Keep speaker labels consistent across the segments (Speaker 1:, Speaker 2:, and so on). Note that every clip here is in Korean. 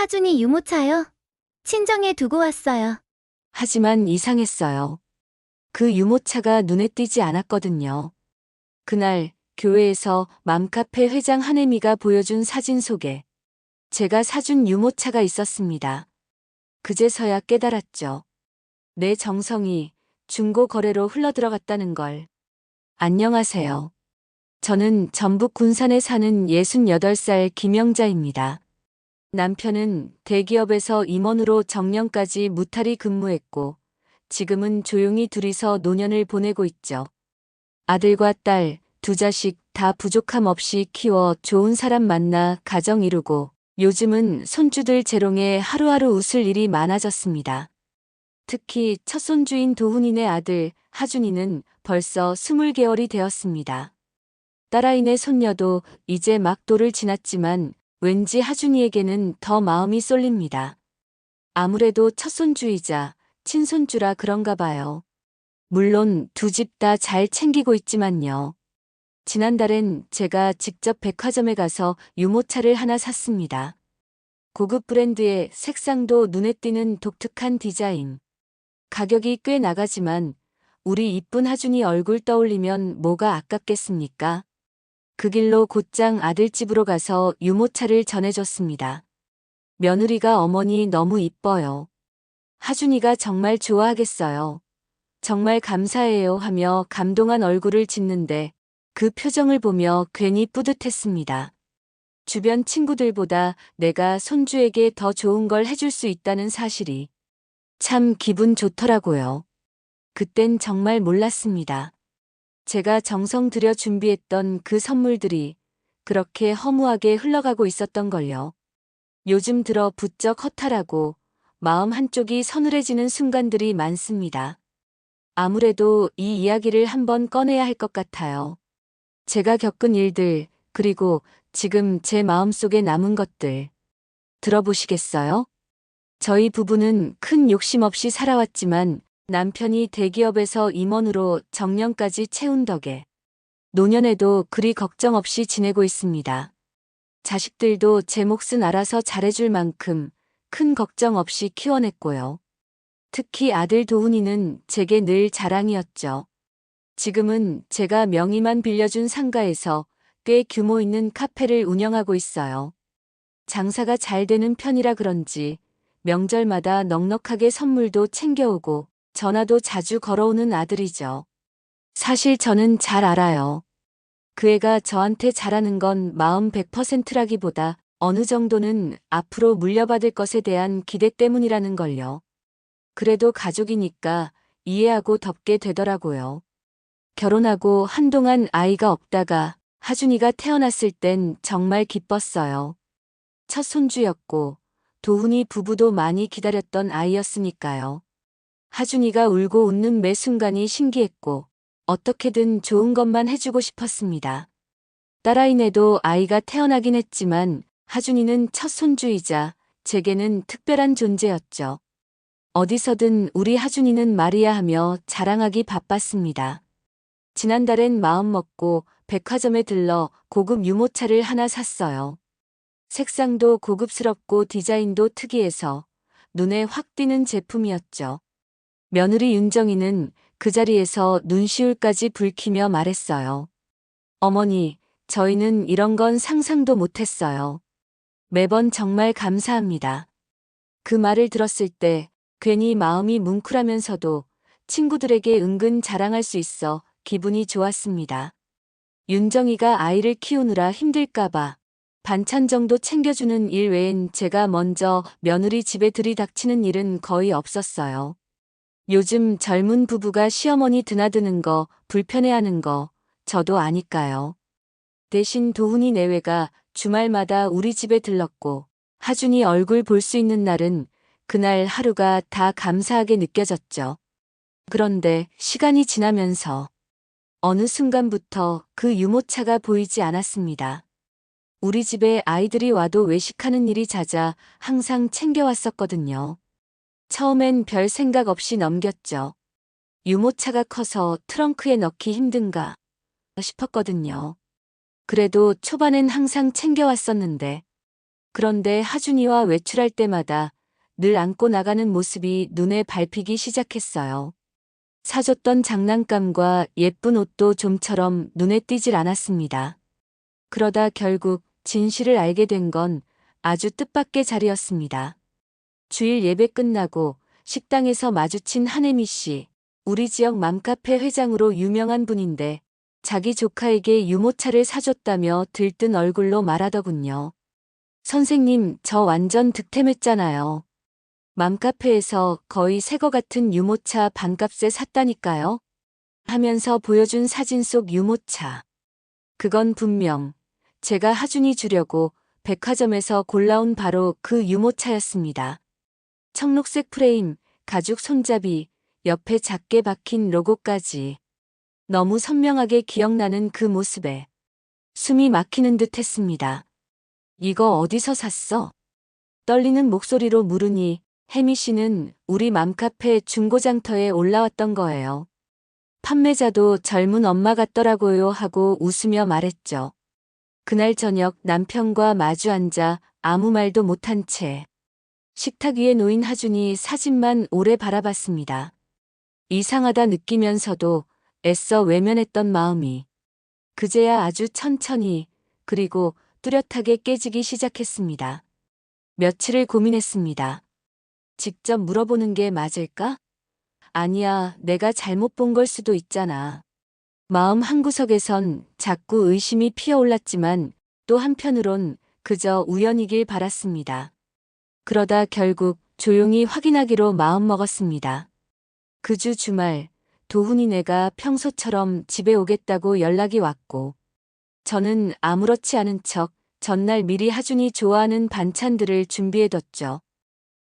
Speaker 1: 하준이 유모차요? 친정에 두고 왔어요.
Speaker 2: 하지만 이상했어요. 그 유모차가 눈에 띄지 않았거든요. 그날 교회에서 맘카페 회장 한혜미가 보여준 사진 속에 제가 사준 유모차가 있었습니다. 그제서야 깨달았죠. 내 정성이 중고 거래로 흘러들어갔다는 걸. 안녕하세요. 저는 전북 군산에 사는 68살 김영자입니다. 남편은 대기업에서 임원으로 정년까지 무탈히 근무했고 지금은 조용히 둘이서 노년을 보내고 있죠. 아들과 딸, 두 자식 다 부족함 없이 키워 좋은 사람 만나 가정 이루고 요즘은 손주들 재롱에 하루하루 웃을 일이 많아졌습니다. 특히 첫 손주인 도훈이네 아들 하준이는 벌써 20개월이 되었습니다. 딸아이네 손녀도 이제 막 돌을 지났지만 왠지 하준이에게는 더 마음이 쏠립니다. 아무래도 첫 손주이자 친손주라 그런가 봐요. 물론 두 집 다 잘 챙기고 있지만요. 지난달엔 제가 직접 백화점에 가서 유모차를 하나 샀습니다. 고급 브랜드의 색상도 눈에 띄는 독특한 디자인. 가격이 꽤 나가지만 우리 이쁜 하준이 얼굴 떠올리면 뭐가 아깝겠습니까? 그 길로 곧장 아들집으로 가서 유모차를 전해줬습니다. 며느리가 어머니 너무 이뻐요. 하준이가 정말 좋아하겠어요. 정말 감사해요 하며 감동한 얼굴을 짓는데 그 표정을 보며 괜히 뿌듯했습니다. 주변 친구들보다 내가 손주에게 더 좋은 걸 해줄 수 있다는 사실이 참 기분 좋더라고요. 그땐 정말 몰랐습니다. 제가 정성 들여 준비했던 그 선물들이 그렇게 허무하게 흘러가고 있었던 걸요. 요즘 들어 부쩍 허탈하고 마음 한쪽이 서늘해지는 순간들이 많습니다. 아무래도 이 이야기를 한번 꺼내야 할 것 같아요. 제가 겪은 일들, 그리고 지금 제 마음속에 남은 것들. 들어보시겠어요? 저희 부부는 큰 욕심 없이 살아왔지만 남편이 대기업에서 임원으로 정년까지 채운 덕에 노년에도 그리 걱정 없이 지내고 있습니다. 자식들도 제 몫은 알아서 잘해줄 만큼 큰 걱정 없이 키워냈고요. 특히 아들 도훈이는 제게 늘 자랑이었죠. 지금은 제가 명의만 빌려준 상가에서 꽤 규모 있는 카페를 운영하고 있어요. 장사가 잘 되는 편이라 그런지 명절마다 넉넉하게 선물도 챙겨오고 전화도 자주 걸어오는 아들이죠. 사실 저는 잘 알아요. 그 애가 저한테 잘하는 건 마음 100%라기보다 어느 정도는 앞으로 물려받을 것에 대한 기대 때문이라는 걸요. 그래도 가족이니까 이해하고 덮게 되더라고요. 결혼하고 한동안 아이가 없다가 하준이가 태어났을 땐 정말 기뻤어요. 첫 손주였고 도훈이 부부도 많이 기다렸던 아이였으니까요. 하준이가 울고 웃는 매 순간이 신기했고 어떻게든 좋은 것만 해주고 싶었습니다. 딸아이네도 아이가 태어나긴 했지만 하준이는 첫 손주이자 제게는 특별한 존재였죠. 어디서든 우리 하준이는 말이야 하며 자랑하기 바빴습니다. 지난달엔 마음먹고 백화점에 들러 고급 유모차를 하나 샀어요. 색상도 고급스럽고 디자인도 특이해서 눈에 확 띄는 제품이었죠. 며느리 윤정이는 그 자리에서 눈시울까지 붉히며 말했어요. 어머니, 저희는 이런 건 상상도 못했어요. 매번 정말 감사합니다. 그 말을 들었을 때 괜히 마음이 뭉클하면서도 친구들에게 은근 자랑할 수 있어 기분이 좋았습니다. 윤정이가 아이를 키우느라 힘들까봐 반찬 정도 챙겨주는 일 외엔 제가 먼저 며느리 집에 들이닥치는 일은 거의 없었어요. 요즘 젊은 부부가 시어머니 드나드는 거 불편해하는 거 저도 아니까요. 대신 도훈이 내외가 주말마다 우리 집에 들렀고 하준이 얼굴 볼 수 있는 날은 그날 하루가 다 감사하게 느껴졌죠. 그런데 시간이 지나면서 어느 순간부터 그 유모차가 보이지 않았습니다. 우리 집에 아이들이 와도 외식하는 일이 잦아 항상 챙겨왔었거든요. 처음엔 별 생각 없이 넘겼죠. 유모차가 커서 트렁크에 넣기 힘든가 싶었거든요. 그래도 초반엔 항상 챙겨왔었는데 그런데 하준이와 외출할 때마다 늘 안고 나가는 모습이 눈에 밟히기 시작했어요. 사줬던 장난감과 예쁜 옷도 좀처럼 눈에 띄질 않았습니다. 그러다 결국 진실을 알게 된 건 아주 뜻밖의 자리였습니다. 주일 예배 끝나고 식당에서 마주친 한혜미 씨, 우리 지역 맘카페 회장으로 유명한 분인데 자기 조카에게 유모차를 사줬다며 들뜬 얼굴로 말하더군요. 선생님, 저 완전 득템했잖아요. 맘카페에서 거의 새거 같은 유모차 반값에 샀다니까요. 하면서 보여준 사진 속 유모차. 그건 분명 제가 하준이 주려고 백화점에서 골라온 바로 그 유모차였습니다. 청록색 프레임, 가죽 손잡이, 옆에 작게 박힌 로고까지. 너무 선명하게 기억나는 그 모습에 숨이 막히는 듯 했습니다. 이거 어디서 샀어? 떨리는 목소리로 물으니 혜미 씨는 우리 맘카페 중고장터에 올라왔던 거예요. 판매자도 젊은 엄마 같더라고요 하고 웃으며 말했죠. 그날 저녁 남편과 마주 앉아 아무 말도 못한 채 식탁 위에 놓인 하준이 사진만 오래 바라봤습니다. 이상하다 느끼면서도 애써 외면했던 마음이 그제야 아주 천천히 그리고 뚜렷하게 깨지기 시작했습니다. 며칠을 고민했습니다. 직접 물어보는 게 맞을까? 아니야, 내가 잘못 본 걸 수도 있잖아. 마음 한구석에선 자꾸 의심이 피어올랐지만 또 한편으론 그저 우연이길 바랐습니다. 그러다 결국 조용히 확인하기로 마음먹었습니다. 그 주 주말 도훈이네가 평소처럼 집에 오겠다고 연락이 왔고 저는 아무렇지 않은 척 전날 미리 하준이 좋아하는 반찬들을 준비해뒀죠.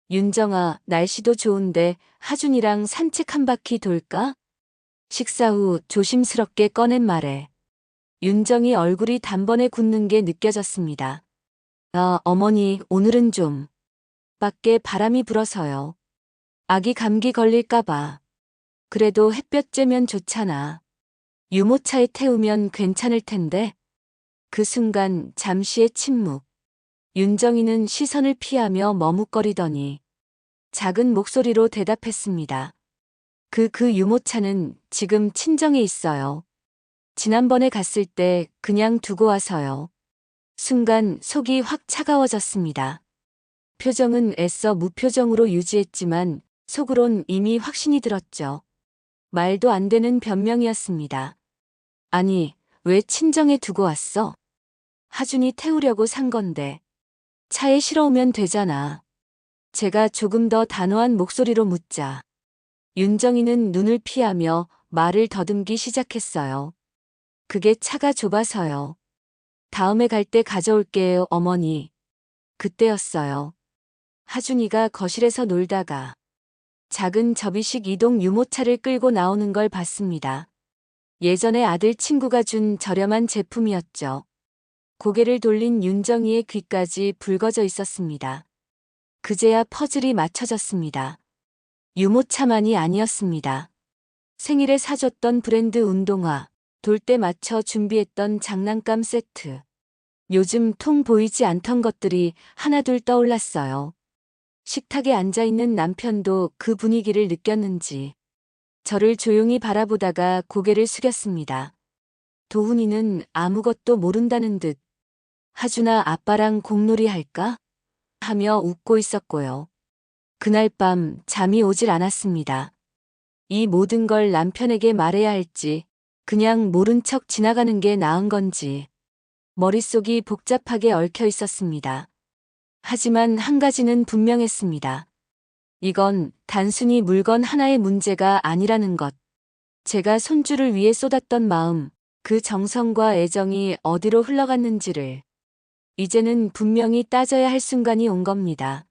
Speaker 2: 윤정아, 날씨도 좋은데 하준이랑 산책 한 바퀴 돌까? 식사 후 조심스럽게 꺼낸 말에 윤정이 얼굴이 단번에 굳는 게 느껴졌습니다. 아, 어머니, 오늘은 좀 밖에 바람이 불어서요. 아기 감기 걸릴까봐. 그래도 햇볕 쬐면 좋잖아. 유모차에 태우면 괜찮을 텐데. 그 순간 잠시의 침묵. 윤정이는 시선을 피하며 머뭇거리더니 작은 목소리로 대답했습니다. 그 유모차는 지금 친정에 있어요. 지난번에 갔을 때 그냥 두고 와서요. 순간 속이 확 차가워졌습니다. 표정은 애써 무표정으로 유지했지만 속으론 이미 확신이 들었죠. 말도 안 되는 변명이었습니다. 아니, 왜 친정에 두고 왔어? 하준이 태우려고 산 건데. 차에 실어오면 되잖아. 제가 조금 더 단호한 목소리로 묻자. 윤정이는 눈을 피하며 말을 더듬기 시작했어요. 그게 차가 좁아서요. 다음에 갈 때 가져올게요, 어머니. 그때였어요. 하준이가 거실에서 놀다가 작은 접이식 이동 유모차를 끌고 나오는 걸 봤습니다. 예전에 아들 친구가 준 저렴한 제품이었죠. 고개를 돌린 윤정이의 귀까지 붉어져 있었습니다. 그제야 퍼즐이 맞춰졌습니다. 유모차만이 아니었습니다. 생일에 사줬던 브랜드 운동화, 돌 때 맞춰 준비했던 장난감 세트. 요즘 통 보이지 않던 것들이 하나둘 떠올랐어요. 식탁에 앉아있는 남편도 그 분위기를 느꼈는지 저를 조용히 바라보다가 고개를 숙였습니다. 도훈이는 아무것도 모른다는 듯 하준아 아빠랑 공놀이 할까? 하며 웃고 있었고요. 그날 밤 잠이 오질 않았습니다. 이 모든 걸 남편에게 말해야 할지 그냥 모른 척 지나가는 게 나은 건지 머릿속이 복잡하게 얽혀 있었습니다. 하지만 한 가지는 분명했습니다. 이건 단순히 물건 하나의 문제가 아니라는 것. 제가 손주를 위해 쏟았던 마음, 그 정성과 애정이 어디로 흘러갔는지를 이제는 분명히 따져야 할 순간이 온 겁니다.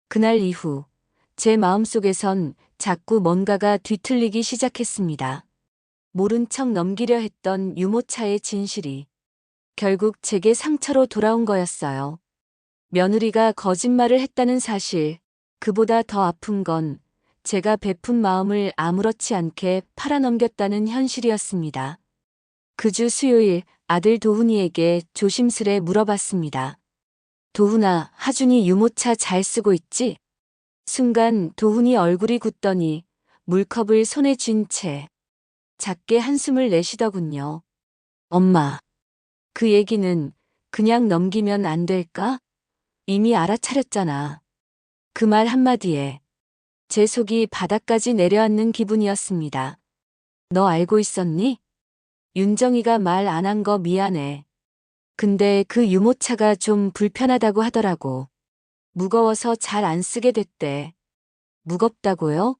Speaker 2: 그날 이후 제 마음속에선 자꾸 뭔가가 뒤틀리기 시작했습니다. 모른 척 넘기려 했던 유모차의 진실이 결국 제게 상처로 돌아온 거였어요. 며느리가 거짓말을 했다는 사실, 그보다 더 아픈 건 제가 베푼 마음을 아무렇지 않게 팔아넘겼다는 현실이었습니다. 그 주 수요일 아들 도훈이에게 조심스레 물어봤습니다. 도훈아, 하준이 유모차 잘 쓰고 있지? 순간 도훈이 얼굴이 굳더니 물컵을 손에 쥔 채 작게 한숨을 내쉬더군요. 엄마, 그 얘기는 그냥 넘기면 안 될까? 이미 알아차렸잖아. 그 말 한마디에 제 속이 바닥까지 내려앉는 기분이었습니다. 너 알고 있었니? 윤정이가 말 안 한 거 미안해. 근데 그 유모차가 좀 불편하다고 하더라고. 무거워서 잘 안 쓰게 됐대. 무겁다고요?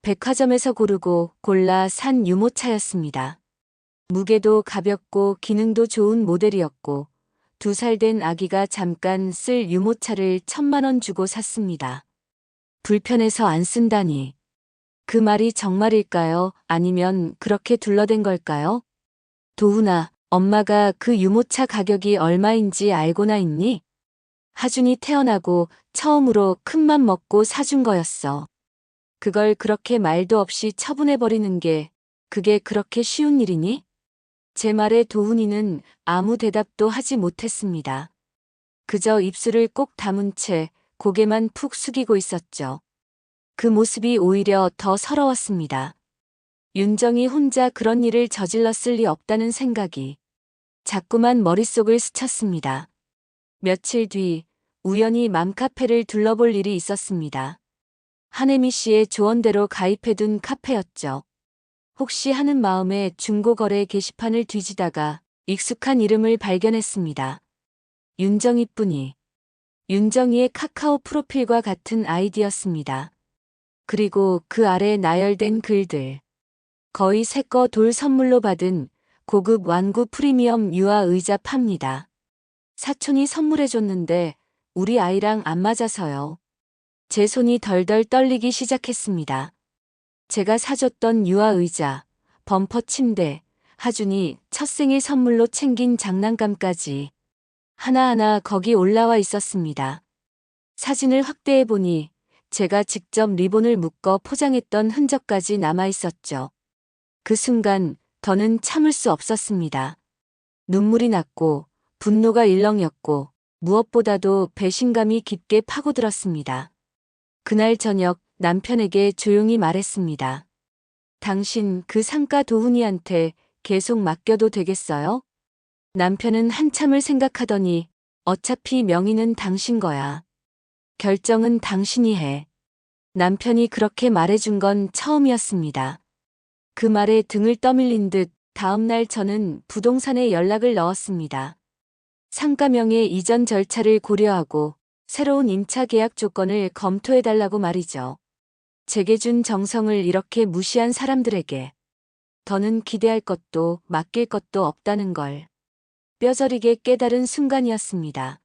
Speaker 2: 백화점에서 고르고 골라 산 유모차였습니다. 무게도 가볍고 기능도 좋은 모델이었고 2살 된 아기가 잠깐 쓸 유모차를 1,000만 원 주고 샀습니다. 불편해서 안 쓴다니. 그 말이 정말일까요? 아니면 그렇게 둘러댄 걸까요? 도훈아, 엄마가 그 유모차 가격이 얼마인지 알고나 있니? 하준이 태어나고 처음으로 큰맘 먹고 사준 거였어. 그걸 그렇게 말도 없이 처분해버리는 게 그게 그렇게 쉬운 일이니? 제 말에 도훈이는 아무 대답도 하지 못했습니다. 그저 입술을 꼭 다문 채 고개만 푹 숙이고 있었죠. 그 모습이 오히려 더 서러웠습니다. 윤정이 혼자 그런 일을 저질렀을 리 없다는 생각이 자꾸만 머릿속을 스쳤습니다. 며칠 뒤 우연히 맘카페를 둘러볼 일이 있었습니다. 한혜미 씨의 조언대로 가입해둔 카페였죠. 혹시 하는 마음에 중고거래 게시판을 뒤지다가 익숙한 이름을 발견했습니다. 윤정이뿐이. 윤정이의 카카오 프로필과 같은 아이디였습니다. 그리고 그 아래 나열된 글들. 거의 새거 돌 선물로 받은 고급 완구 프리미엄 유아 의자 팝니다. 사촌이 선물해줬는데 우리 아이랑 안 맞아서요. 제 손이 덜덜 떨리기 시작했습니다. 제가 사줬던 유아 의자, 범퍼 침대, 하준이 첫 생일 선물로 챙긴 장난감까지 하나하나 거기 올라와 있었습니다. 사진을 확대해보니 제가 직접 리본을 묶어 포장했던 흔적까지 남아 있었죠. 그 순간 더는 참을 수 없었습니다. 눈물이 났고 분노가 일렁였고 무엇보다도 배신감이 깊게 파고들었습니다. 그날 저녁 남편에게 조용히 말했습니다. 당신 그 상가 도훈이한테 계속 맡겨도 되겠어요? 남편은 한참을 생각하더니 어차피 명의는 당신 거야. 결정은 당신이 해. 남편이 그렇게 말해준 건 처음이었습니다. 그 말에 등을 떠밀린 듯 다음날 저는 부동산에 연락을 넣었습니다. 상가명의 이전 절차를 고려하고 새로운 임차 계약 조건을 검토해달라고 말이죠. 제게 준 정성을 이렇게 무시한 사람들에게 더는 기대할 것도 맡길 것도 없다는 걸 뼈저리게 깨달은 순간이었습니다.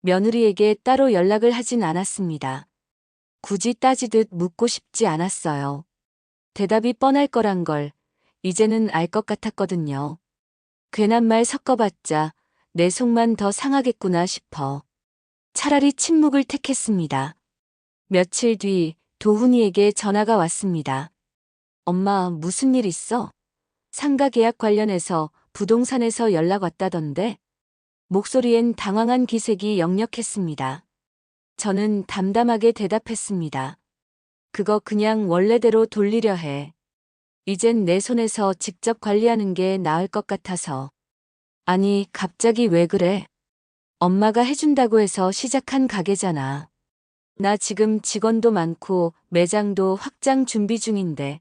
Speaker 2: 며느리에게 따로 연락을 하진 않았습니다. 굳이 따지듯 묻고 싶지 않았어요. 대답이 뻔할 거란 걸 이제는 알 것 같았거든요. 괜한 말 섞어봤자 내 속만 더 상하겠구나 싶어. 차라리 침묵을 택했습니다. 며칠 뒤 도훈이에게 전화가 왔습니다. 엄마, 무슨 일 있어? 상가 계약 관련해서 부동산에서 연락 왔다던데? 목소리엔 당황한 기색이 역력했습니다. 저는 담담하게 대답했습니다. 그거 그냥 원래대로 돌리려 해. 이젠 내 손에서 직접 관리하는 게 나을 것 같아서. 아니, 갑자기 왜 그래? 엄마가 해준다고 해서 시작한 가게잖아. 나 지금 직원도 많고 매장도 확장 준비 중인데.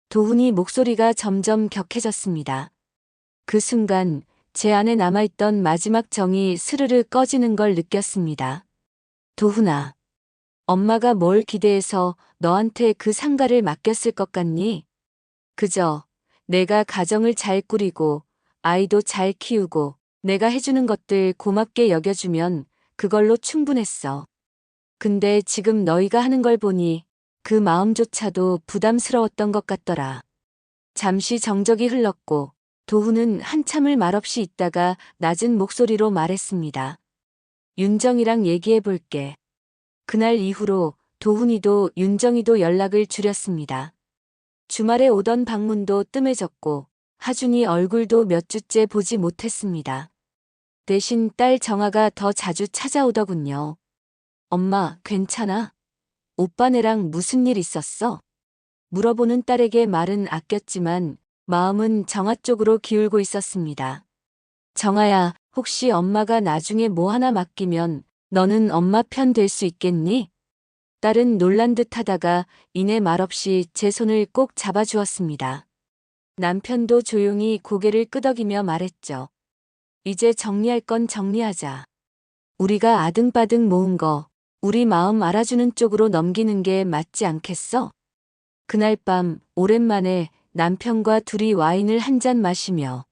Speaker 2: 도훈이 목소리가 점점 격해졌습니다. 그 순간 제 안에 남아있던 마지막 정이 스르르 꺼지는 걸 느꼈습니다. 도훈아, 엄마가 뭘 기대해서 너한테 그 상가를 맡겼을 것 같니? 그저 내가 가정을 잘 꾸리고 아이도 잘 키우고 내가 해주는 것들 고맙게 여겨주면 그걸로 충분했어. 근데 지금 너희가 하는 걸 보니 그 마음조차도 부담스러웠던 것 같더라. 잠시 정적이 흘렀고 도훈은 한참을 말없이 있다가 낮은 목소리로 말했습니다. 윤정이랑 얘기해 볼게. 그날 이후로 도훈이도 윤정이도 연락을 줄였습니다. 주말에 오던 방문도 뜸해졌고 하준이 얼굴도 몇 주째 보지 못했습니다. 대신 딸 정아가 더 자주 찾아오더군요. 엄마, 괜찮아? 오빠네랑 무슨 일 있었어? 물어보는 딸에게 말은 아꼈지만 마음은 정아 쪽으로 기울고 있었습니다. 정아야, 혹시 엄마가 나중에 뭐 하나 맡기면 너는 엄마 편 될 수 있겠니? 딸은 놀란 듯 하다가 이내 말없이 제 손을 꼭 잡아주었습니다. 남편도 조용히 고개를 끄덕이며 말했죠. 이제 정리할 건 정리하자. 우리가 아등바등 모은 거, 우리 마음 알아주는 쪽으로 넘기는 게 맞지 않겠어? 그날 밤 오랜만에 남편과 둘이 와인을 한 잔 마시며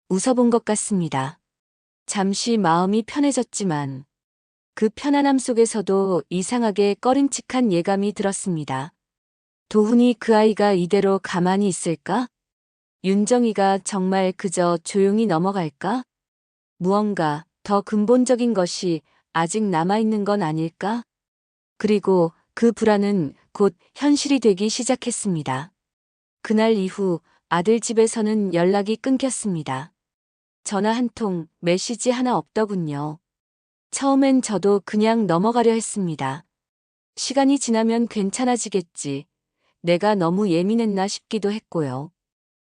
Speaker 2: 웃어본 것 같습니다. 잠시 마음이 편해졌지만 그 편안함 속에서도 이상하게 꺼림칙한 예감이 들었습니다. 도훈이 그 아이가 이대로 가만히 있을까? 윤정이가 정말 그저 조용히 넘어갈까? 무언가 더 근본적인 것이 아직 남아있는 건 아닐까? 그리고 그 불안은 곧 현실이 되기 시작했습니다. 그날 이후 아들 집에서는 연락이 끊겼습니다. 전화 한 통, 메시지 하나 없더군요. 처음엔 저도 그냥 넘어가려 했습니다. 시간이 지나면 괜찮아지겠지. 내가 너무 예민했나 싶기도 했고요.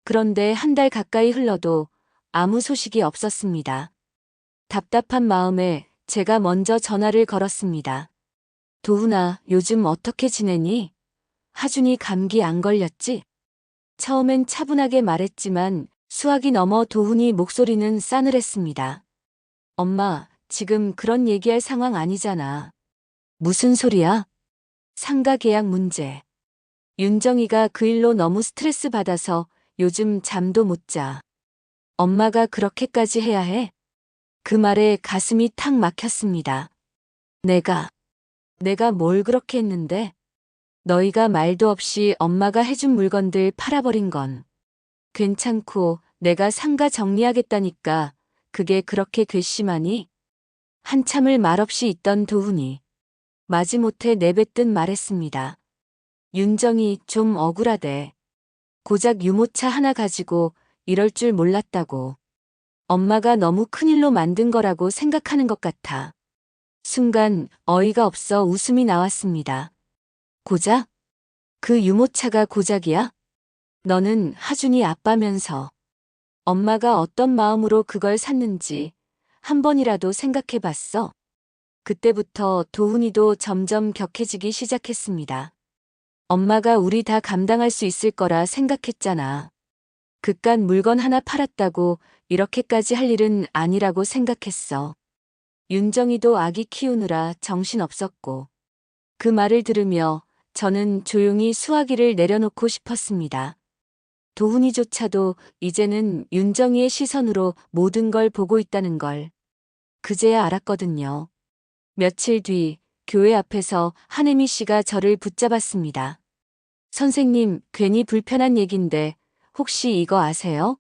Speaker 2: 그런데 한 달 가까이 흘러도 아무 소식이 없었습니다. 답답한 마음에 제가 먼저 전화를 걸었습니다. 도훈아, 요즘 어떻게 지내니? 하준이 감기 안 걸렸지? 처음엔 차분하게 말했지만 수학이 넘어 도훈이 목소리는 싸늘했습니다. 엄마, 지금 그런 얘기할 상황 아니잖아. 무슨 소리야? 상가 계약 문제. 윤정이가 그 일로 너무 스트레스 받아서 요즘 잠도 못 자. 엄마가 그렇게까지 해야 해? 그 말에 가슴이 탁 막혔습니다. 내가 뭘 그렇게 했는데? 너희가 말도 없이 엄마가 해준 물건들 팔아버린 건 괜찮고 내가 상가 정리하겠다니까 그게 그렇게 괘씸하니? 한참을 말없이 있던 도훈이 마지못해 내뱉듯 말했습니다. 윤정이 좀 억울하대. 고작 유모차 하나 가지고 이럴 줄 몰랐다고. 엄마가 너무 큰일로 만든 거라고 생각하는 것 같아. 순간 어이가 없어 웃음이 나왔습니다. 고작? 그 유모차가 고작이야? 너는 하준이 아빠면서 엄마가 어떤 마음으로 그걸 샀는지 한 번이라도 생각해 봤어? 그때부터 도훈이도 점점 격해지기 시작했습니다. 엄마가 우리 다 감당할 수 있을 거라 생각했잖아. 그깟 물건 하나 팔았다고 이렇게까지 할 일은 아니라고 생각했어. 윤정이도 아기 키우느라 정신없었고. 그 말을 들으며 저는 조용히 수화기를 내려놓고 싶었습니다. 도훈이조차도 이제는 윤정이의 시선으로 모든 걸 보고 있다는 걸 그제야 알았거든요. 며칠 뒤 교회 앞에서 한혜미 씨가 저를 붙잡았습니다. 선생님, 괜히 불편한 얘긴데 혹시 이거 아세요?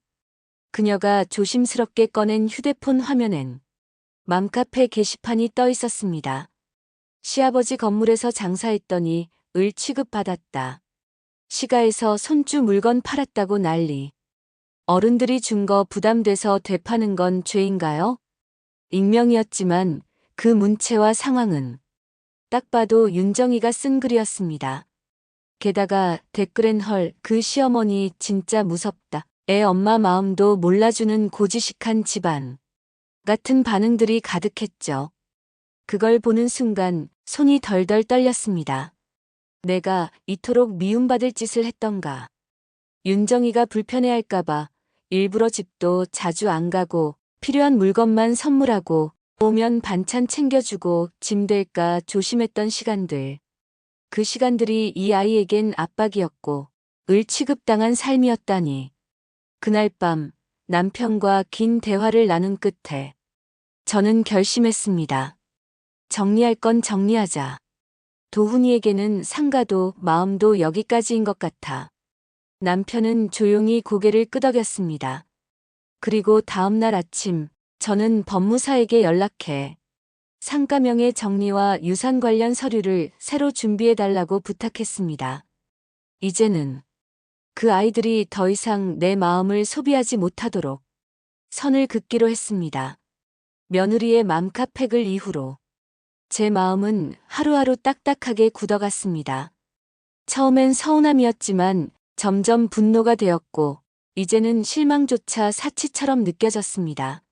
Speaker 2: 그녀가 조심스럽게 꺼낸 휴대폰 화면엔 맘카페 게시판이 떠 있었습니다. 시아버지 건물에서 장사했더니 을 취급받았다. 시가에서 손주 물건 팔았다고 난리. 어른들이 준 거 부담돼서 되파는 건 죄인가요? 익명이었지만 그 문체와 상황은 딱 봐도 윤정이가 쓴 글이었습니다. 게다가 댓글엔 헐, 그 시어머니 진짜 무섭다. 애 엄마 마음도 몰라주는 고지식한 집안. 같은 반응들이 가득했죠. 그걸 보는 순간 손이 덜덜 떨렸습니다. 내가 이토록 미움받을 짓을 했던가. 윤정이가 불편해할까봐 일부러 집도 자주 안 가고 필요한 물건만 선물하고 오면 반찬 챙겨주고 짐 될까 조심했던 시간들. 그 시간들이 이 아이에겐 압박이었고 을 취급당한 삶이었다니. 그날 밤 남편과 긴 대화를 나눈 끝에 저는 결심했습니다. 정리할 건 정리하자. 도훈이에게는 상가도 마음도 여기까지인 것 같아. 남편은 조용히 고개를 끄덕였습니다. 그리고 다음 날 아침 저는 법무사에게 연락해 상가명의 정리와 유산 관련 서류를 새로 준비해달라고 부탁했습니다. 이제는 그 아이들이 더 이상 내 마음을 소비하지 못하도록 선을 긋기로 했습니다. 며느리의 맘카팩을 이후로 제 마음은 하루하루 딱딱하게 굳어갔습니다. 처음엔 서운함이었지만 점점 분노가 되었고 이제는 실망조차 사치처럼 느껴졌습니다.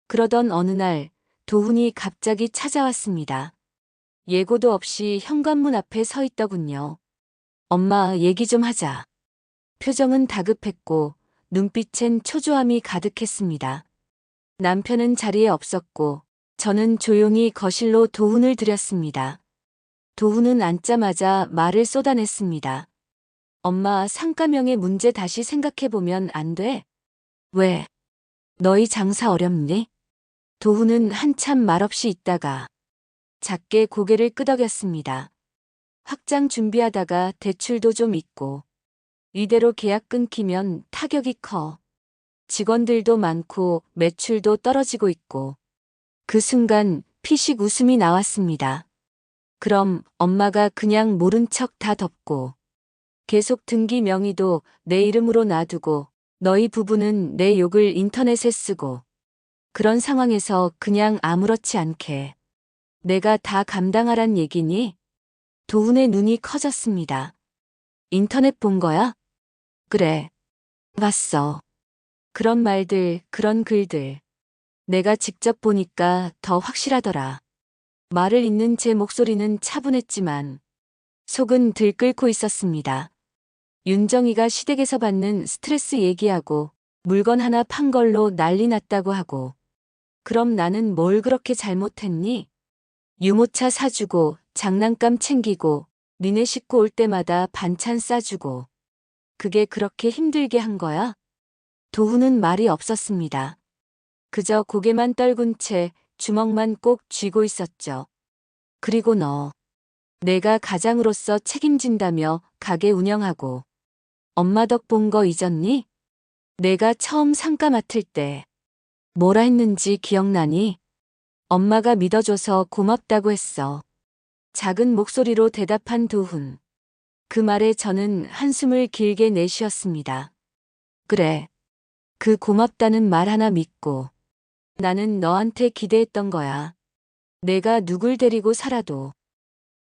Speaker 2: 그러던 어느 날 도훈이 갑자기 찾아왔습니다. 예고도 없이 현관문 앞에 서 있더군요. 엄마, 얘기 좀 하자. 표정은 다급했고 눈빛엔 초조함이 가득했습니다. 남편은 자리에 없었고 저는 조용히 거실로 도훈을 들였습니다. 도훈은 앉자마자 말을 쏟아냈습니다. 엄마, 상가명의 문제 다시 생각해보면 안 돼? 왜? 너희 장사 어렵니? 도훈은 한참 말없이 있다가 작게 고개를 끄덕였습니다. 확장 준비하다가 대출도 좀 있고 이대로 계약 끊기면 타격이 커. 직원들도 많고 매출도 떨어지고 있고. 그 순간 피식 웃음이 나왔습니다. 그럼 엄마가 그냥 모른 척 다 덮고 계속 등기 명의도 내 이름으로 놔두고 너희 부부는 내 욕을 인터넷에 쓰고 그런 상황에서 그냥 아무렇지 않게 내가 다 감당하란 얘기니? 도훈의 눈이 커졌습니다. 인터넷 본 거야? 그래. 봤어. 그런 말들, 그런 글들. 내가 직접 보니까 더 확실하더라. 말을 잇는 제 목소리는 차분했지만 속은 들끓고 있었습니다. 윤정이가 시댁에서 받는 스트레스 얘기하고 물건 하나 판 걸로 난리 났다고 하고. 그럼 나는 뭘 그렇게 잘못했니? 유모차 사주고 장난감 챙기고 니네 식구 올 때마다 반찬 싸주고. 그게 그렇게 힘들게 한 거야? 도훈은 말이 없었습니다. 그저 고개만 떨군 채 주먹만 꼭 쥐고 있었죠. 그리고 너. 내가 가장으로서 책임진다며 가게 운영하고 엄마 덕 본 거 잊었니? 내가 처음 상가 맡을 때 뭐라 했는지 기억나니? 엄마가 믿어줘서 고맙다고 했어. 작은 목소리로 대답한 도훈. 그 말에 저는 한숨을 길게 내쉬었습니다. 그래. 그 고맙다는 말 하나 믿고 나는 너한테 기대했던 거야. 내가 누굴 데리고 살아도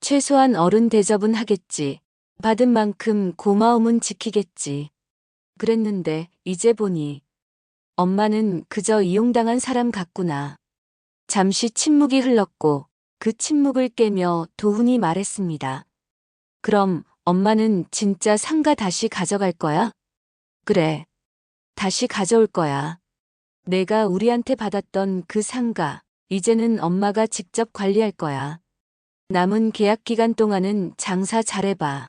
Speaker 2: 최소한 어른 대접은 하겠지. 받은 만큼 고마움은 지키겠지. 그랬는데 이제 보니 엄마는 그저 이용당한 사람 같구나. 잠시 침묵이 흘렀고 그 침묵을 깨며 도훈이 말했습니다. 그럼 엄마는 진짜 상가 다시 가져갈 거야? 그래. 다시 가져올 거야. 내가 우리한테 받았던 그 상가, 이제는 엄마가 직접 관리할 거야. 남은 계약 기간 동안은 장사 잘해봐.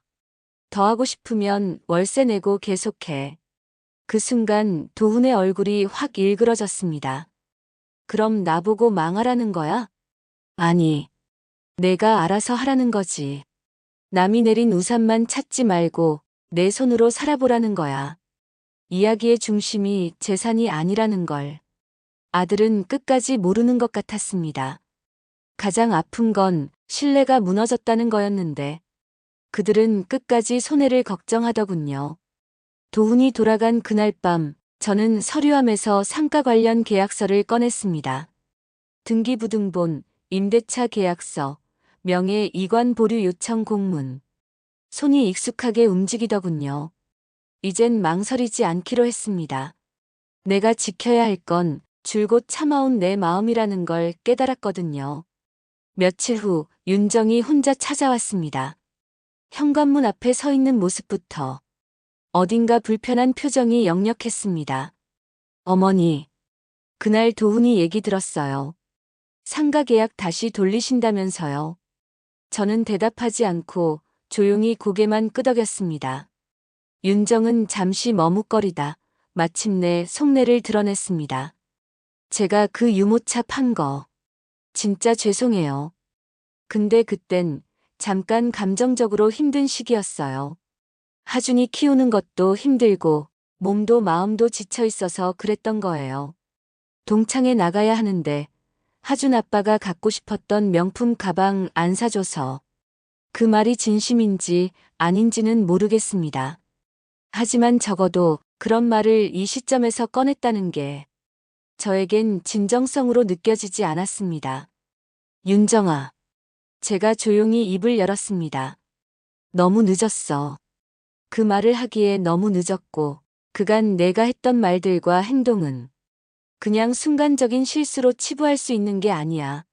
Speaker 2: 더 하고 싶으면 월세 내고 계속해. 그 순간 도훈의 얼굴이 확 일그러졌습니다. 그럼 나보고 망하라는 거야? 아니, 내가 알아서 하라는 거지. 남이 내린 우산만 찾지 말고 내 손으로 살아보라는 거야. 이야기의 중심이 재산이 아니라는 걸. 아들은 끝까지 모르는 것 같았습니다. 가장 아픈 건 신뢰가 무너졌다는 거였는데 그들은 끝까지 손해를 걱정하더군요. 도훈이 돌아간 그날 밤 저는 서류함에서 상가 관련 계약서를 꺼냈습니다. 등기부등본, 임대차 계약서, 명예 이관 보류 요청 공문. 손이 익숙하게 움직이더군요. 이젠 망설이지 않기로 했습니다. 내가 지켜야 할 건 줄곧 참아온 내 마음이라는 걸 깨달았거든요. 며칠 후 윤정이 혼자 찾아왔습니다. 현관문 앞에 서 있는 모습부터 어딘가 불편한 표정이 역력했습니다. 어머니, 그날 도훈이 얘기 들었어요. 상가 계약 다시 돌리신다면서요. 저는 대답하지 않고 조용히 고개만 끄덕였습니다. 윤정은 잠시 머뭇거리다 마침내 속내를 드러냈습니다. 제가 그 유모차 판 거 진짜 죄송해요. 근데 그땐 잠깐 감정적으로 힘든 시기였어요. 하준이 키우는 것도 힘들고 몸도 마음도 지쳐 있어서 그랬던 거예요. 동창회 나가야 하는데 하준 아빠가 갖고 싶었던 명품 가방 안 사줘서 그 말이 진심인지 아닌지는 모르겠습니다. 하지만 적어도 그런 말을 이 시점에서 꺼냈다는 게 저에겐 진정성으로 느껴지지 않았습니다. 윤정아. 제가 조용히 입을 열었습니다. 너무 늦었어. 그 말을 하기에 너무 늦었고, 그간 내가 했던 말들과 행동은 그냥 순간적인 실수로 치부할 수 있는 게 아니야.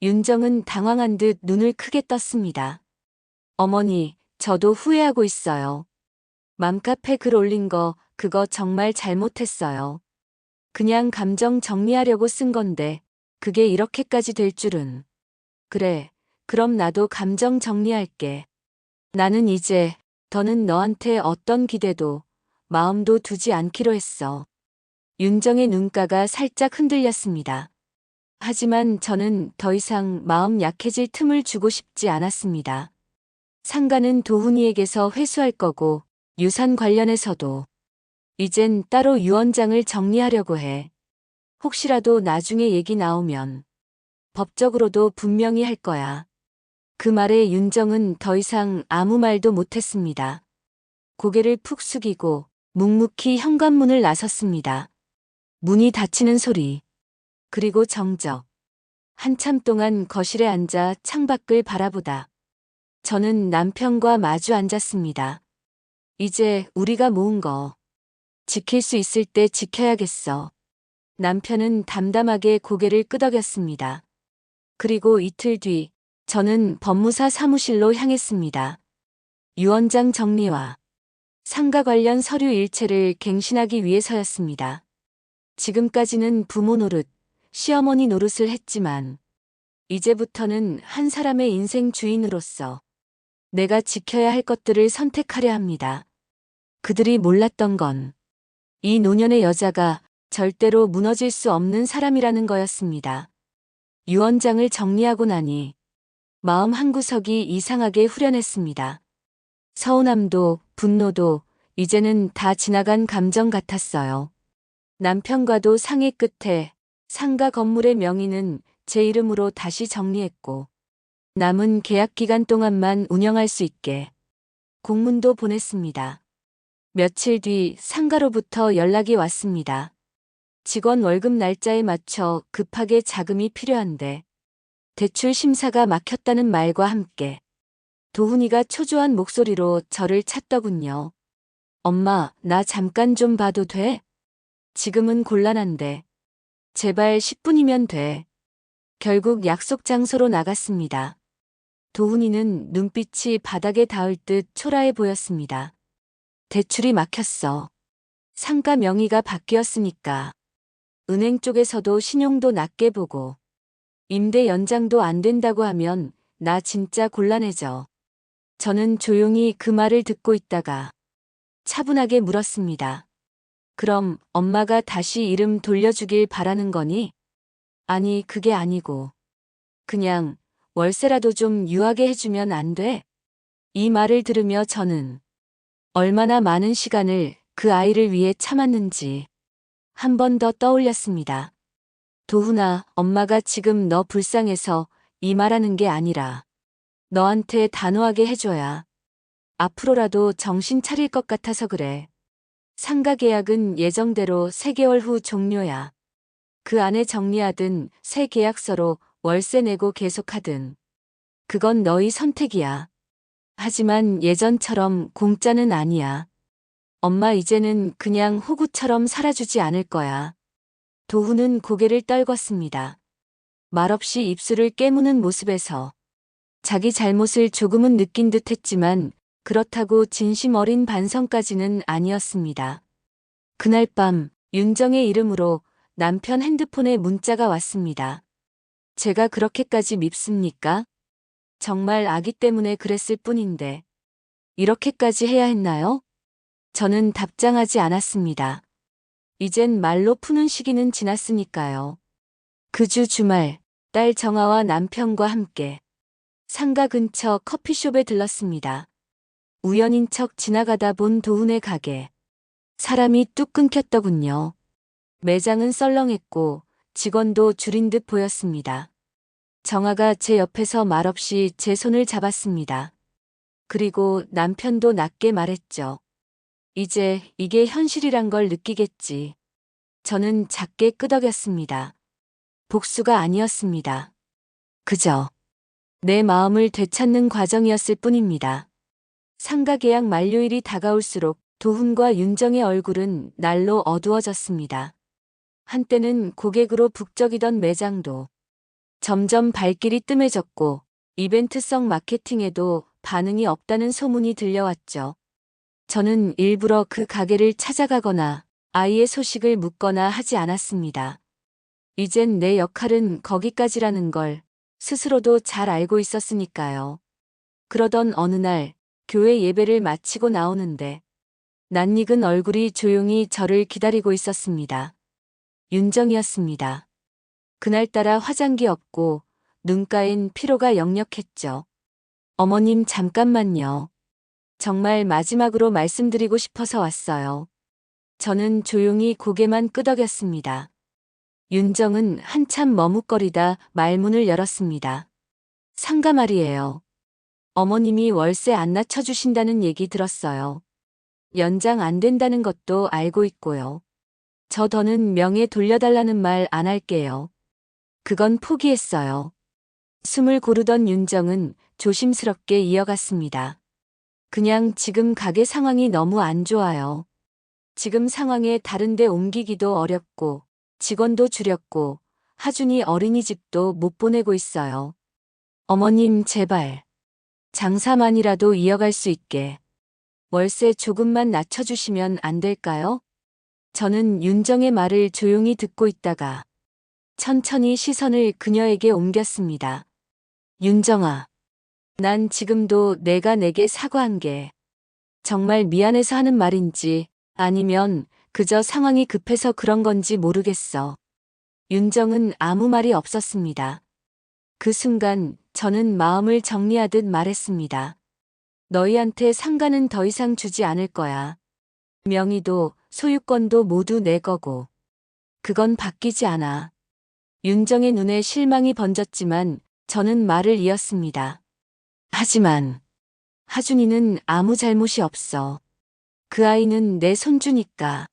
Speaker 2: 윤정은 당황한 듯 눈을 크게 떴습니다. 어머니, 저도 후회하고 있어요. 맘카페 글 올린 거, 그거 정말 잘못했어요. 그냥 감정 정리하려고 쓴 건데, 그게 이렇게까지 될 줄은. 그래, 그럼 나도 감정 정리할게. 나는 이제 더는 너한테 어떤 기대도, 마음도 두지 않기로 했어. 윤정의 눈가가 살짝 흔들렸습니다. 하지만 저는 더 이상 마음 약해질 틈을 주고 싶지 않았습니다. 상가는 도훈이에게서 회수할 거고, 유산 관련해서도. 이젠 따로 유언장을 정리하려고 해. 혹시라도 나중에 얘기 나오면 법적으로도 분명히 할 거야. 그 말에 윤정은 더 이상 아무 말도 못했습니다. 고개를 푹 숙이고 묵묵히 현관문을 나섰습니다. 문이 닫히는 소리. 그리고 정적. 한참 동안 거실에 앉아 창밖을 바라보다. 저는 남편과 마주 앉았습니다. 이제 우리가 모은 거 지킬 수 있을 때 지켜야겠어. 남편은 담담하게 고개를 끄덕였습니다. 그리고 이틀 뒤 저는 법무사 사무실로 향했습니다. 유언장 정리와 상가 관련 서류 일체를 갱신하기 위해서였습니다. 지금까지는 부모 노릇, 시어머니 노릇을 했지만 이제부터는 한 사람의 인생 주인으로서 내가 지켜야 할 것들을 선택하려 합니다. 그들이 몰랐던 건 이 노년의 여자가 절대로 무너질 수 없는 사람이라는 거였습니다. 유언장을 정리하고 나니 마음 한구석이 이상하게 후련했습니다. 서운함도 분노도 이제는 다 지나간 감정 같았어요. 남편과도 상의 끝에 상가 건물의 명의는 제 이름으로 다시 정리했고 남은 계약 기간 동안만 운영할 수 있게 공문도 보냈습니다. 며칠 뒤 상가로부터 연락이 왔습니다. 직원 월급 날짜에 맞춰 급하게 자금이 필요한데 대출 심사가 막혔다는 말과 함께 도훈이가 초조한 목소리로 저를 찾더군요. 엄마, 나 잠깐 좀 봐도 돼? 지금은 곤란한데. 제발 10분이면 돼. 결국 약속 장소로 나갔습니다. 도훈이는 눈빛이 바닥에 닿을 듯 초라해 보였습니다. 대출이 막혔어. 상가 명의가 바뀌었으니까. 은행 쪽에서도 신용도 낮게 보고 임대 연장도 안 된다고 하면 나 진짜 곤란해져. 저는 조용히 그 말을 듣고 있다가 차분하게 물었습니다. 그럼 엄마가 다시 이름 돌려주길 바라는 거니? 아니, 그게 아니고. 그냥 월세라도 좀 유하게 해주면 안 돼? 이 말을 들으며 저는 얼마나 많은 시간을 그 아이를 위해 참았는지 한 번 더 떠올렸습니다. 도훈아, 엄마가 지금 너 불쌍해서 이 말하는 게 아니라 너한테 단호하게 해줘야 앞으로라도 정신 차릴 것 같아서 그래. 상가 계약은 예정대로 3개월 후 종료야. 그 안에 정리하든 새 계약서로 월세 내고 계속하든. 그건 너희 선택이야. 하지만 예전처럼 공짜는 아니야. 엄마 이제는 그냥 호구처럼 살아주지 않을 거야. 도훈은 고개를 떨궜습니다. 말없이 입술을 깨무는 모습에서 자기 잘못을 조금은 느낀 듯 했지만 그렇다고 진심 어린 반성까지는 아니었습니다. 그날 밤 윤정의 이름으로 남편 핸드폰에 문자가 왔습니다. 제가 그렇게까지 밉습니까? 정말 아기 때문에 그랬을 뿐인데 이렇게까지 해야 했나요? 저는 답장하지 않았습니다. 이젠 말로 푸는 시기는 지났으니까요. 그 주 주말 딸 정아와 남편과 함께 상가 근처 커피숍에 들렀습니다. 우연인 척 지나가다 본 도훈의 가게. 사람이 뚝 끊겼더군요. 매장은 썰렁했고 직원도 줄인 듯 보였습니다. 정아가 제 옆에서 말없이 제 손을 잡았습니다. 그리고 남편도 낮게 말했죠. 이제 이게 현실이란 걸 느끼겠지. 저는 작게 끄덕였습니다. 복수가 아니었습니다. 그저 내 마음을 되찾는 과정이었을 뿐입니다. 상가 계약 만료일이 다가올수록 도훈과 윤정의 얼굴은 날로 어두워졌습니다. 한때는 고객으로 북적이던 매장도 점점 발길이 뜸해졌고 이벤트성 마케팅에도 반응이 없다는 소문이 들려왔죠. 저는 일부러 그 가게를 찾아가거나 아이의 소식을 묻거나 하지 않았습니다. 이젠 내 역할은 거기까지라는 걸 스스로도 잘 알고 있었으니까요. 그러던 어느 날 교회 예배를 마치고 나오는데 낯익은 얼굴이 조용히 저를 기다리고 있었습니다. 윤정이었습니다. 그날따라 화장기 없고 눈가엔 피로가 역력했죠. 어머님 잠깐만요. 정말 마지막으로 말씀드리고 싶어서 왔어요. 저는 조용히 고개만 끄덕였습니다. 윤정은 한참 머뭇거리다 말문을 열었습니다. 상가 말이에요. 어머님이 월세 안 낮춰주신다는 얘기 들었어요. 연장 안 된다는 것도 알고 있고요. 저 더는 명예 돌려달라는 말 안 할게요. 그건 포기했어요. 숨을 고르던 윤정은 조심스럽게 이어갔습니다. 그냥 지금 가게 상황이 너무 안 좋아요. 지금 상황에 다른 데 옮기기도 어렵고 직원도 줄였고 하준이 어린이집도 못 보내고 있어요. 어머님 제발 장사만이라도 이어갈 수 있게 월세 조금만 낮춰주시면 안 될까요? 저는 윤정의 말을 조용히 듣고 있다가 천천히 시선을 그녀에게 옮겼습니다. 윤정아, 난 지금도 내가 내게 사과한 게 정말 미안해서 하는 말인지 아니면 그저 상황이 급해서 그런 건지 모르겠어. 윤정은 아무 말이 없었습니다. 그 순간 저는 마음을 정리하듯 말했습니다. 너희한테 상가는 더 이상 주지 않을 거야. 명의도 소유권도 모두 내 거고. 그건 바뀌지 않아. 윤정의 눈에 실망이 번졌지만 저는 말을 이었습니다. 하지만 하준이는 아무 잘못이 없어. 그 아이는 내 손주니까.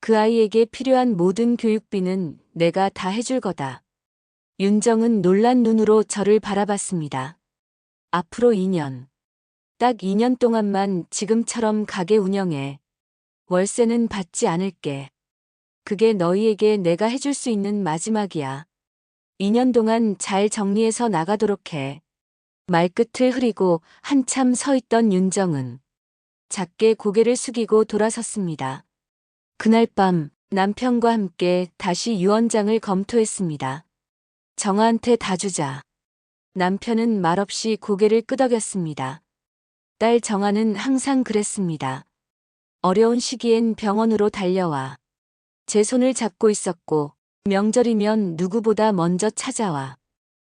Speaker 2: 그 아이에게 필요한 모든 교육비는 내가 다 해줄 거다. 윤정은 놀란 눈으로 저를 바라봤습니다. 앞으로 2년. 딱 2년 동안만 지금처럼 가게 운영해. 월세는 받지 않을게. 그게 너희에게 내가 해줄 수 있는 마지막이야. 2년 동안 잘 정리해서 나가도록 해. 말끝을 흐리고 한참 서 있던 윤정은 작게 고개를 숙이고 돌아섰습니다. 그날 밤 남편과 함께 다시 유언장을 검토했습니다. 정아한테 다 주자. 남편은 말없이 고개를 끄덕였습니다. 딸 정아는 항상 그랬습니다. 어려운 시기엔 병원으로 달려와. 제 손을 잡고 있었고 명절이면 누구보다 먼저 찾아와.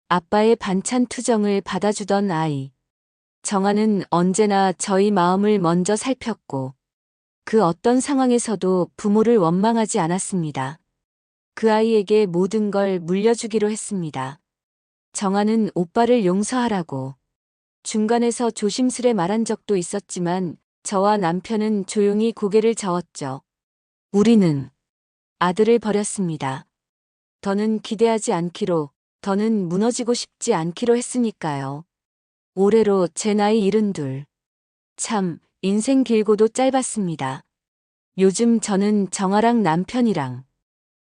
Speaker 2: 아빠의 반찬 투정을 받아주던 아이. 정아는 언제나 저희 마음을 먼저 살폈고 그 어떤 상황에서도 부모를 원망하지 않았습니다. 그 아이에게 모든 걸 물려주기로 했습니다. 정아는 오빠를 용서하라고. 중간에서 조심스레 말한 적도 있었지만 저와 남편은 조용히 고개를 저었죠. 우리는 아들을 버렸습니다. 더는 기대하지 않기로, 더는 무너지고 싶지 않기로 했으니까요. 올해로 제 나이 72. 참, 인생 길고도 짧았습니다. 요즘 저는 정아랑 남편이랑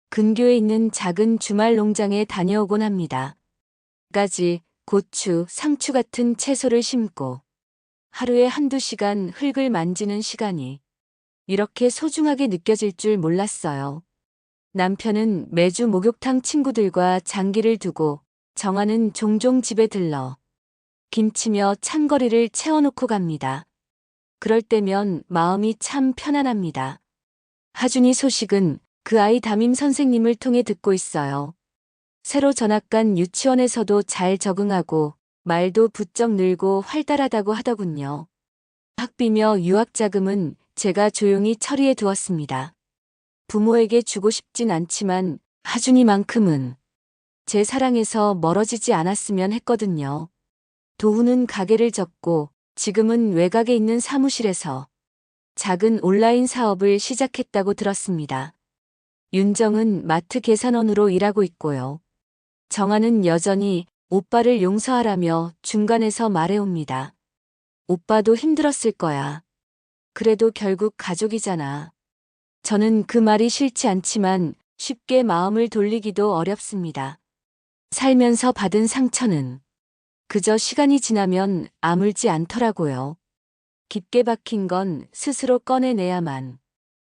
Speaker 2: 근교에 있는 작은 주말 농장에 다녀오곤 합니다. 까지 고추, 상추 같은 채소를 심고 하루에 한두 시간 흙을 만지는 시간이 이렇게 소중하게 느껴질 줄 몰랐어요. 남편은 매주 목욕탕 친구들과 장기를 두고 정아는 종종 집에 들러 김치며 찬거리를 채워놓고 갑니다. 그럴 때면 마음이 참 편안합니다. 하준이 소식은 그 아이 담임 선생님을 통해 듣고 있어요. 새로 전학 간 유치원에서도 잘 적응하고 말도 부쩍 늘고 활달하다고 하더군요. 학비며 유학자금은 제가 조용히 처리해 두었습니다. 부모에게 주고 싶진 않지만 하준이만큼은 제 사랑에서 멀어지지 않았으면 했거든요. 도훈은 가게를 접고 지금은 외곽에 있는 사무실에서 작은 온라인 사업을 시작했다고 들었습니다. 윤정은 마트 계산원으로 일하고 있고요. 정아는 여전히 오빠를 용서하라며 중간에서 말해옵니다. 오빠도 힘들었을 거야. 그래도 결국 가족이잖아. 저는 그 말이 싫지 않지만 쉽게 마음을 돌리기도 어렵습니다. 살면서 받은 상처는 그저 시간이 지나면 아물지 않더라고요. 깊게 박힌 건 스스로 꺼내내야만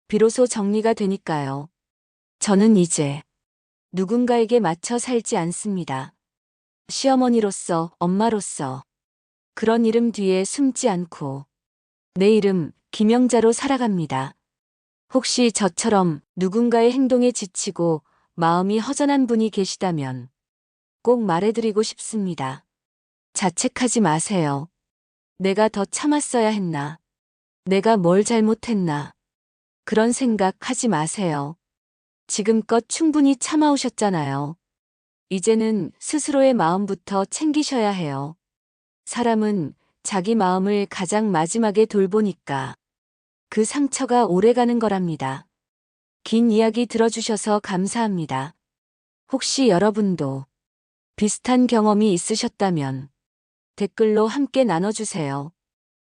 Speaker 2: 비로소 정리가 되니까요. 저는 이제 누군가에게 맞춰 살지 않습니다. 시어머니로서, 엄마로서 그런 이름 뒤에 숨지 않고 내 이름 김영자로 살아갑니다. 혹시 저처럼 누군가의 행동에 지치고 마음이 허전한 분이 계시다면 꼭 말해드리고 싶습니다. 자책하지 마세요. 내가 더 참았어야 했나? 내가 뭘 잘못했나? 그런 생각 하지 마세요. 지금껏 충분히 참아오셨잖아요. 이제는 스스로의 마음부터 챙기셔야 해요. 사람은 자기 마음을 가장 마지막에 돌보니까 그 상처가 오래가는 거랍니다. 긴 이야기 들어주셔서 감사합니다. 혹시 여러분도 비슷한 경험이 있으셨다면 댓글로 함께 나눠주세요.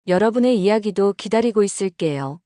Speaker 2: 여러분의 이야기도 기다리고 있을게요.